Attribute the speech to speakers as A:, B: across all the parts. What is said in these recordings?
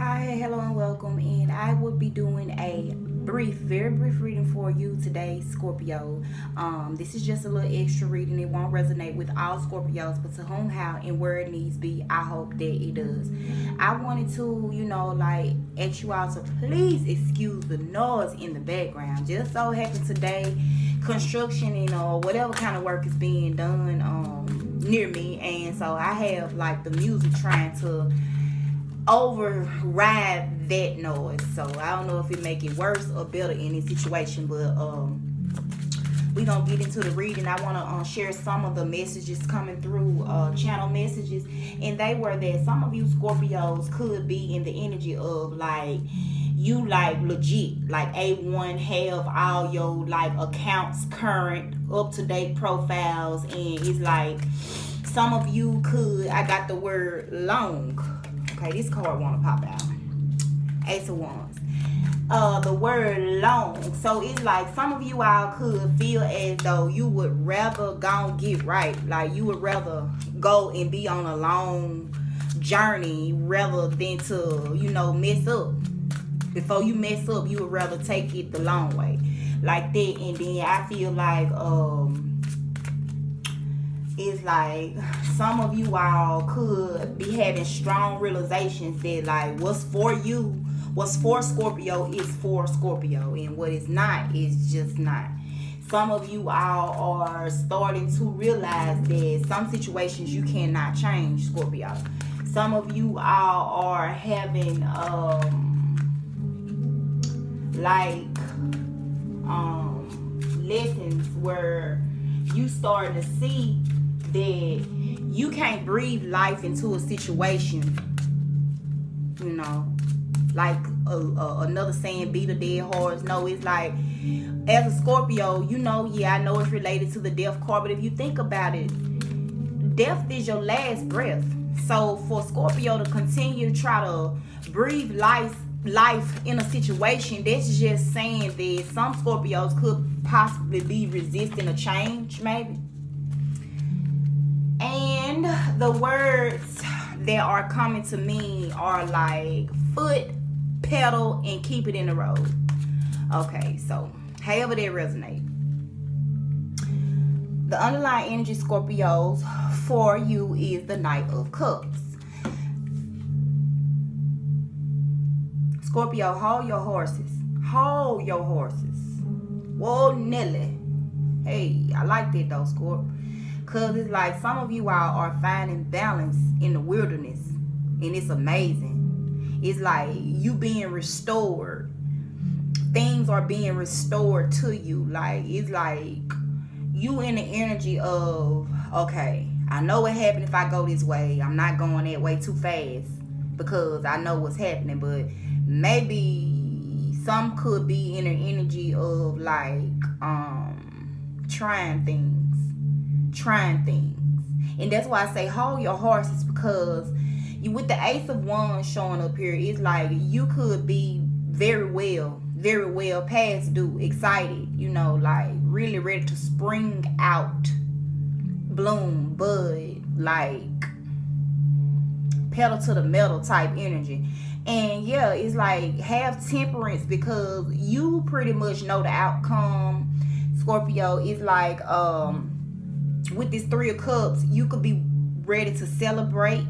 A: Hi, hello, and welcome. And I will be doing a very brief reading for you today, Scorpio. This is just a little extra reading. It won't resonate with all Scorpios, but to whom, how, and where it needs be, I hope that it does. I wanted to, ask you all to please excuse the noise in the background. Just so happened today, construction and whatever kind of work is being done near me, and so I have like the music trying to override that noise. So I don't know if it make it worse or better in this situation, but we gonna get into the reading. I want to share some of the messages coming through channel messages, and they were that some of you Scorpios could be in the energy of like you like legit like A1, have all your like accounts current, up to date profiles, and it's like some of you could, I got the word long. Okay, this card want to pop out. Ace of Wands. The word long. So it's like some of you all could feel as though you would rather go get right. Like you would rather go and be on a long journey rather than to, mess up. Before you mess up, you would rather take it the long way. Like that. And then I feel like it's like some of you all could be having strong realizations that like what's for you, what's for Scorpio is for Scorpio, and what is not is just not. Some of you all are starting to realize that some situations you cannot change, Scorpio. Some of you all are having lessons where you start to see that you can't breathe life into a situation, like another saying, beat a dead horse. No, it's like, as a Scorpio, I know it's related to the death card, but if you think about it, death is your last breath. So for Scorpio to continue to try to breathe life in a situation, that's just saying that some Scorpios could possibly be resisting a change, maybe. And the words that are coming to me are like foot, pedal, and keep it in the road. Okay, so however they resonate. The underlying energy, Scorpios, for you is the Knight of Cups. Scorpio, hold your horses. Hold your horses. Whoa, Nelly. Hey, I like that though, Scorp. Because it's like some of you all are finding balance in the wilderness. And it's amazing. It's like you being restored. Things are being restored to you. Like, it's like you in the energy of, okay, I know what happened if I go this way. I'm not going that way too fast because I know what's happening. But maybe some could be in an energy of like trying things. And that's why I say hold your horses, because you, with the Ace of Wands showing up here, it's like you could be very well past due, excited, like really ready to spring out, bloom, bud, like pedal to the metal type energy. And yeah, it's like have temperance, because you pretty much know the outcome, Scorpio. It's like with this Three of Cups, you could be ready to celebrate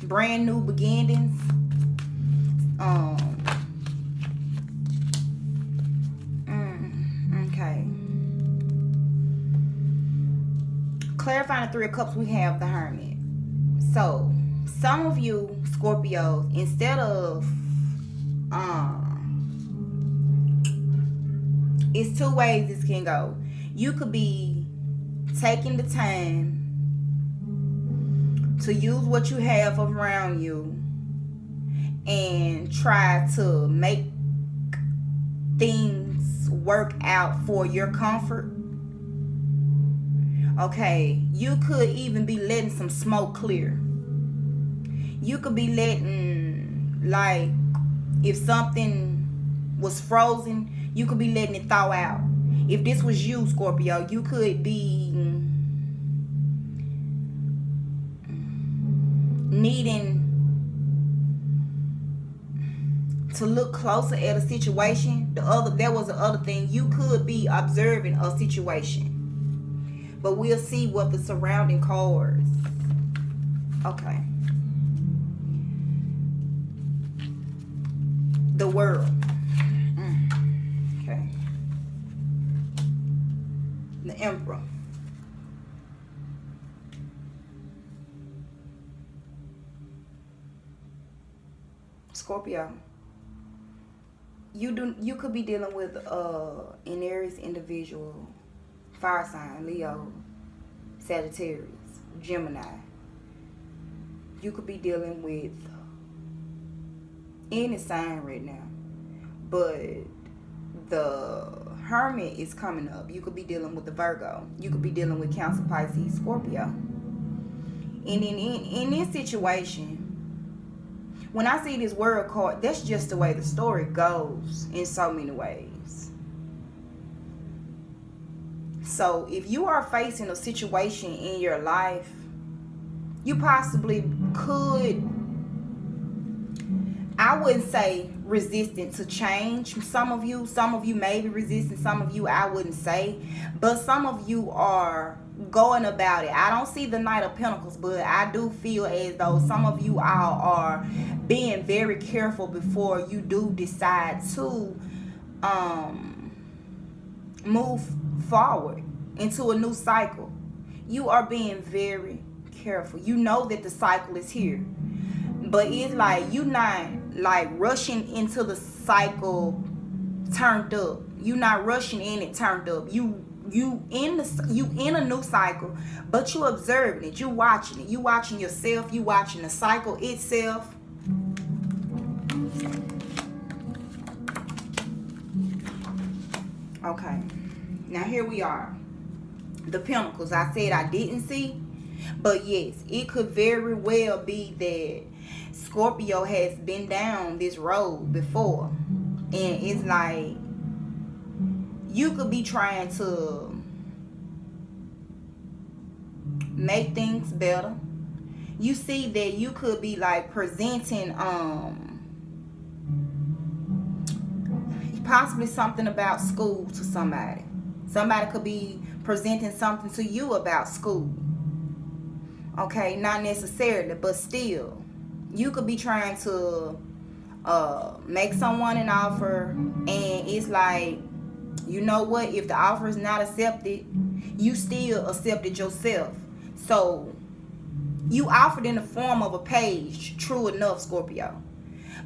A: brand new beginnings. Okay. Clarifying the Three of Cups, we have the Hermit. So some of you Scorpios, instead of it's two ways this can go. You could be taking the time to use what you have around you and try to make things work out for your comfort. Okay, you could even be letting some smoke clear. You could be letting, like, if something was frozen, you could be letting it thaw out. If this was you, Scorpio, you could be needing to look closer at a situation. There was the other thing. You could be observing a situation, but we'll see what the surrounding cards. Okay. The world. Okay. The Emperor. Scorpio. You could be dealing with an Aries individual, fire sign, Leo, Sagittarius, Gemini. You could be dealing with any sign right now, but the Hermit is coming up. You could be dealing with the Virgo. You could be dealing with Cancer, Pisces, Scorpio. And in this situation, when I see this World card, that's just the way the story goes in so many ways. So if you are facing a situation in your life, you possibly could, I wouldn't say resistant to change. Some of you may be resistant. Some of you, I wouldn't say. But some of you are going about it. I don't see the Knight of Pentacles, but I do feel as though some of you all are being very careful before you do decide to move forward into a new cycle. You are being very careful. You know that the cycle is here, but it's like you not like rushing into the cycle turned up. You not rushing in it turned up. You in a new cycle, but you observing it. You watching it. You watching yourself. You watching the cycle itself. Okay, now here we are. The Pentacles. I said I didn't see, but yes, it could very well be that Scorpio has been down this road before, and it's like you could be trying to make things better. You see that you could be like presenting possibly something about school to somebody. Somebody could be presenting something to you about school. Okay, not necessarily, but still. You could be trying to make someone an offer, and it's like, you know what, if the offer is not accepted, you still accepted yourself. So you offered in the form of a page, true enough, Scorpio.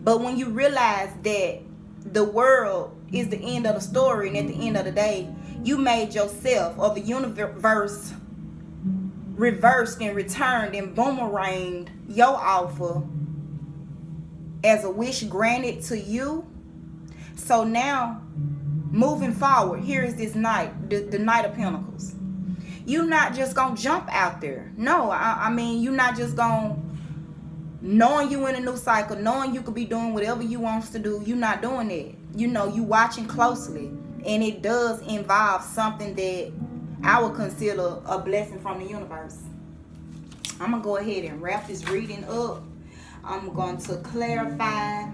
A: But when you realize that the world is the end of the story, and at the end of the day, you made yourself, or the universe reversed and returned and boomeranged your offer as a wish granted to you. So now, moving forward, here is this Knight, the Knight of Pentacles. You're not just gonna jump out there. No, I mean, you're not just gonna, knowing you in a new cycle, knowing you could be doing whatever you want to do, you're not doing it. You know, you watching closely, and it does involve something that I would consider a blessing from the universe. I'm gonna go ahead and wrap this reading up. I'm going to clarify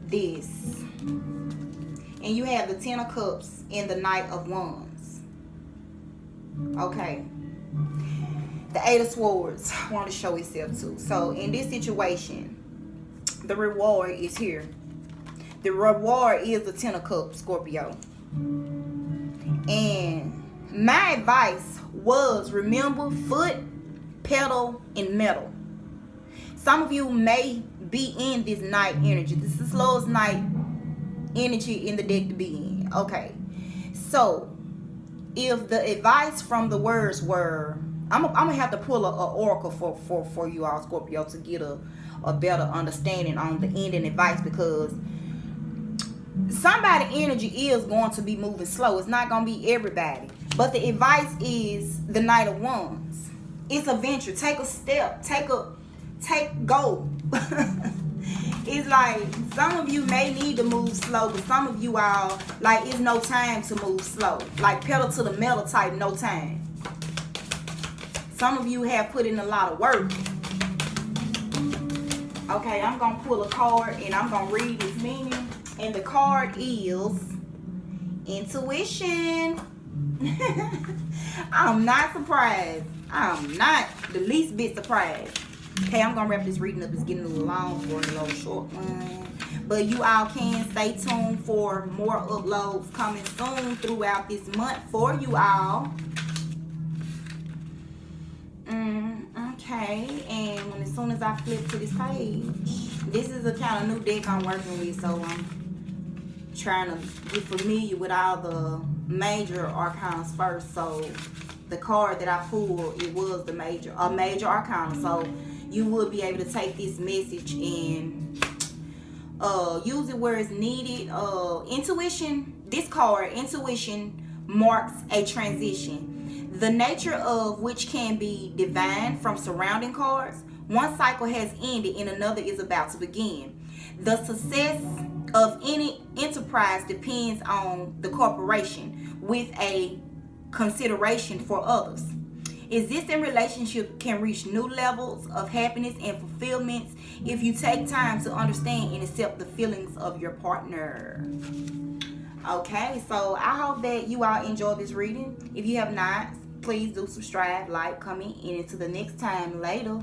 A: this. And you have the Ten of Cups and the Knight of Wands. Okay. The Eight of Swords want to show itself too. So in this situation, the reward is here. The reward is the Ten of Cups, Scorpio. And my advice was, remember, foot, pedal, and metal. Some of you may be in this Knight energy. This is the slowest Knight energy in the deck to be in. Okay. So if the advice from the words were, I'm gonna have to pull an oracle for you all, Scorpio, to get a better understanding on the ending advice, because somebody energy is going to be moving slow. It's not going to be everybody. But the advice is the Knight of Wands. It's a venture. Take a step. Go. It's like some of you may need to move slow, but some of you all, like, it's no time to move slow. Like pedal to the metal type, no time. Some of you have put in a lot of work. Okay, I'm gonna pull a card and I'm gonna read its meaning. And the card is intuition. I'm not surprised. I'm not the least bit surprised. Okay, I'm gonna wrap this reading up. It's getting a little long for a little short one. But you all can stay tuned for more uploads coming soon throughout this month for you all. Okay, and as soon as I flip to this page, this is a kind of new deck I'm working with, so I'm trying to get familiar with all the major arcana first. So the card that I pulled, it was the major arcana, so you would be able to take this message and use it where it's needed. Intuition, this card, intuition, marks a transition, the nature of which can be divined from surrounding cards. One cycle has ended and another is about to begin. The success of any enterprise depends on the corporation, with a consideration for others. Existing relationship can reach new levels of happiness and fulfillment if you take time to understand and accept the feelings of your partner. Okay, so I hope that you all enjoyed this reading. If you have not, please do subscribe, like, comment, and until the next time, later.